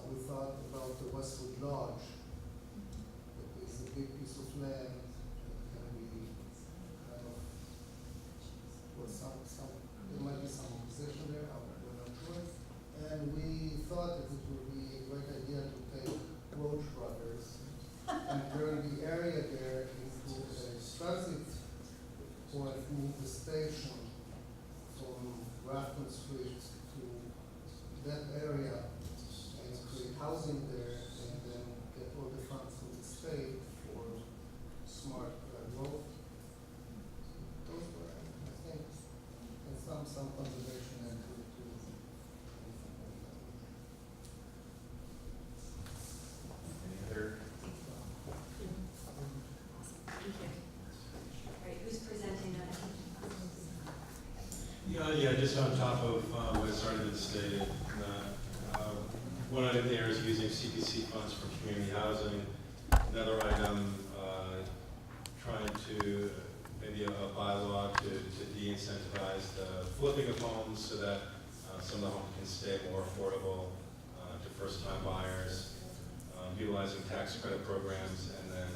We thought about the Westwood Lodge. It is a big piece of land that can be kind of, or there might be some opposition there, we're not sure. And we thought that it would be a great idea to take Roach Brothers and turn the area there into a transit point, move the station from Grafton Street to that area and create housing there, and then get all the funds from the state for smart growth. Those were, I think, and some conservation and to Any other? Right, who's presenting that? Yeah, just on top of what started to state, one item there is using CPC funds for community housing. Another item, trying to, maybe a bylaw to de-incentivize the flipping of homes so that some of the homes can stay more affordable to first-time buyers, utilizing tax credit programs, and then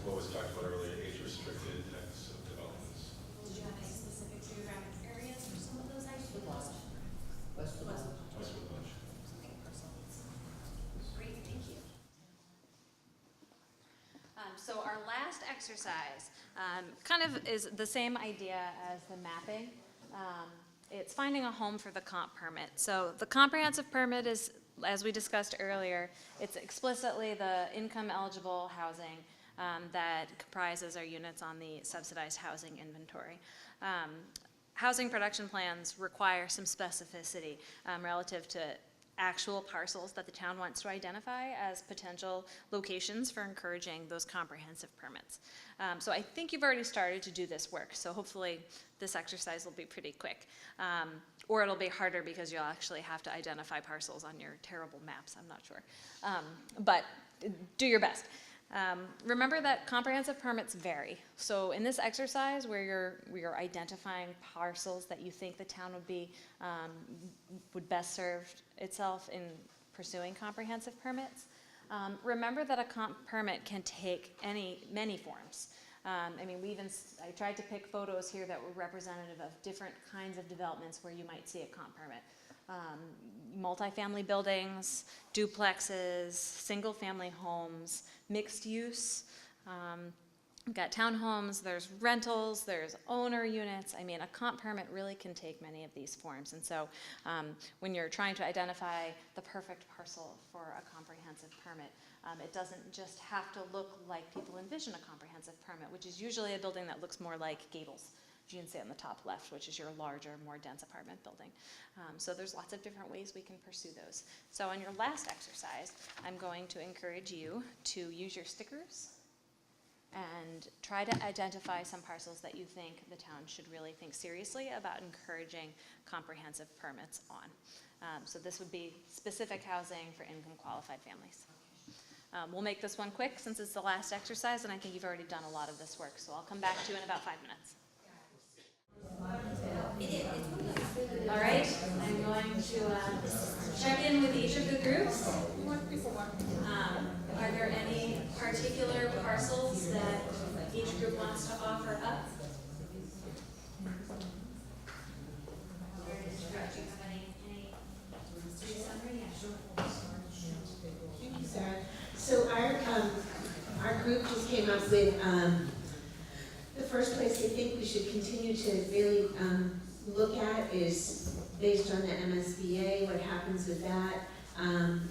what was talked about earlier, age-restricted types of developments. Did you have any specific geographic areas for some of those items? Westwood Lodge. Great, thank you. So our last exercise kind of is the same idea as the mapping. It's finding a home for the comp permit. So the comprehensive permit is, as we discussed earlier, it's explicitly the income eligible housing that comprises our units on the subsidized housing inventory. Housing production plans require some specificity relative to actual parcels that the town wants to identify as potential locations for encouraging those comprehensive permits. So I think you've already started to do this work, so hopefully this exercise will be pretty quick. Or it'll be harder because you'll actually have to identify parcels on your terrible maps, I'm not sure. But do your best. Remember that comprehensive permits vary. So in this exercise where you're identifying parcels that you think the town would best serve itself in pursuing comprehensive permits, remember that a comp permit can take many forms. I mean, I tried to pick photos here that were representative of different kinds of developments where you might see a comp permit. Multifamily buildings, duplexes, single-family homes, mixed use. We've got townhomes, there's rentals, there's owner units. I mean, a comp permit really can take many of these forms. And so when you're trying to identify the perfect parcel for a comprehensive permit, it doesn't just have to look like people envision a comprehensive permit, which is usually a building that looks more like Gables, as you can see on the top left, which is your larger, more dense apartment building. So there's lots of different ways we can pursue those. So on your last exercise, I'm going to encourage you to use your stickers and try to identify some parcels that you think the town should really think seriously about encouraging comprehensive permits on. So this would be specific housing for income qualified families. We'll make this one quick since it's the last exercise, and I think you've already done a lot of this work, so I'll come back to you in about 5 minutes. All right, I'm going to check in with each of the groups. Are there any particular parcels that each group wants to offer up? off with, the first place I think we should continue to really look at is based on the MSBA, what happens with that,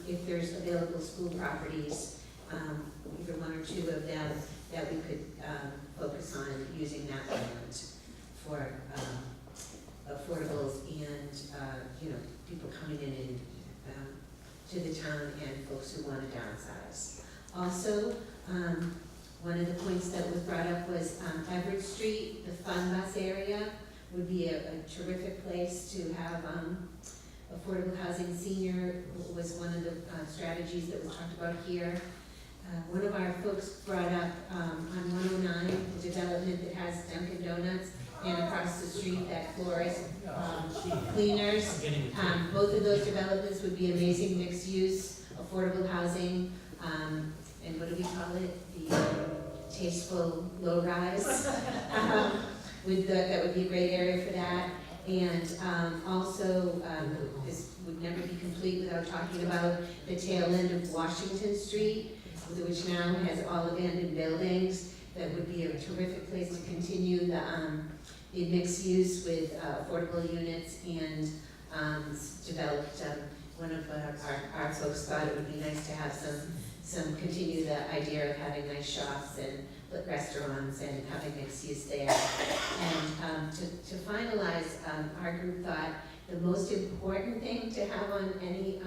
if there's available school properties, either one or two of them, that we could focus on using that land for affordables and, people coming in and to the town and folks who want to downsize. Also, one of the points that was brought up was Everett Street, the fun bus area would be a terrific place to have affordable housing. Senior was one of the strategies that was talked about here. One of our folks brought up on 109, the development that has Dunkin' Donuts, and across the street that Flores Cleaners. Both of those developments would be amazing mixed use, affordable housing, and what do we call it? The tasteful low rise. That would be a great area for that. And also, this would never be complete without talking about the tail end of Washington Street, which now has all abandoned buildings. That would be a terrific place to continue the mixed use with affordable units and developed. One of our folks thought it would be nice to have continue the idea of having nice shops and restaurants and having mixed use there. And to finalize, our group thought the most important thing to have on any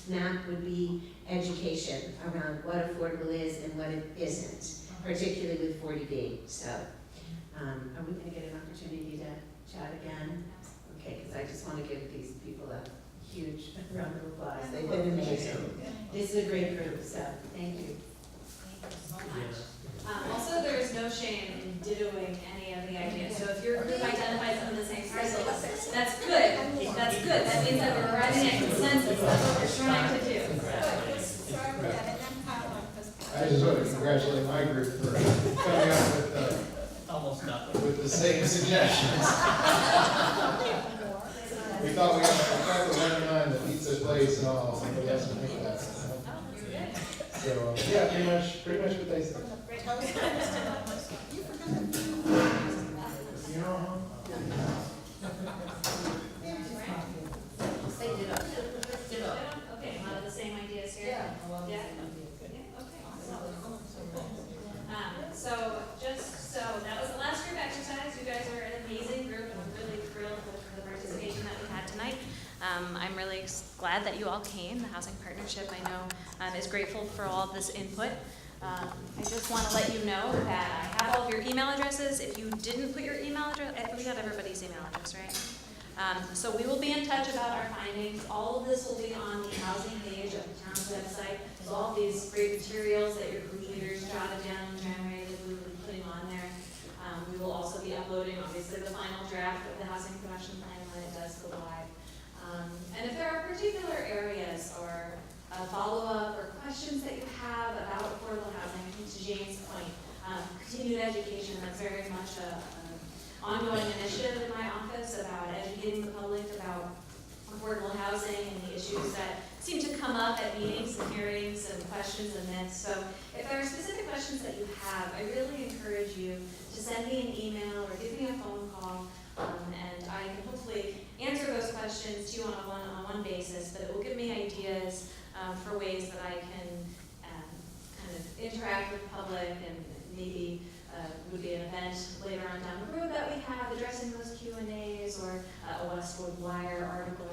map would be education around what affordable is and what it isn't, particularly with 40B. So are we going to get an opportunity to chat again? Okay, because I just want to give these people a huge round of applause. They've been amazing. This is a great group, so thank you. Thank you so much. Also, there is no shame in dittoing any of the ideas. So if your group identifies some of the same parcels, that's good. That's good. That means that we're arriving at consensus. That's what we're trying to do. I just want to congratulate my group for coming up with the same suggestions. We thought we had the 109, the pizza place and all, somebody else would think that. So, yeah, pretty much what they said. You know, Okay, a lot of the same ideas here. Yeah. Okay. So that was the last group exercise. You guys are an amazing group, and I'm really thrilled with the participation that we had tonight. I'm really glad that you all came. The Housing Partnership, I know, is grateful for all of this input. I just want to let you know that I have all of your email addresses. If you didn't put your email address, we got everybody's email address, right? So we will be in touch about our findings. All of this will be on the housing page of the town's website. There's all of these great materials that your group leaders jotted down and generated. We will be putting on there. We will also be uploading, obviously, the final draft of the housing production plan when it does go live. And if there are particular areas or follow-up or questions that you have about affordable housing, I think to Jane's point, continued education, that's very much an ongoing initiative in my office about educating the public about affordable housing and the issues that seem to come up at meetings and hearings and questions and myths. So if there are specific questions that you have, I really encourage you to send me an email or give me a phone call, and I can hopefully answer those questions to you on a one-on-one basis, but it will give me ideas for ways that I can kind of interact with the public, and maybe would be an event later on down the road that we have addressing those Q&As, or a Westwood Wire article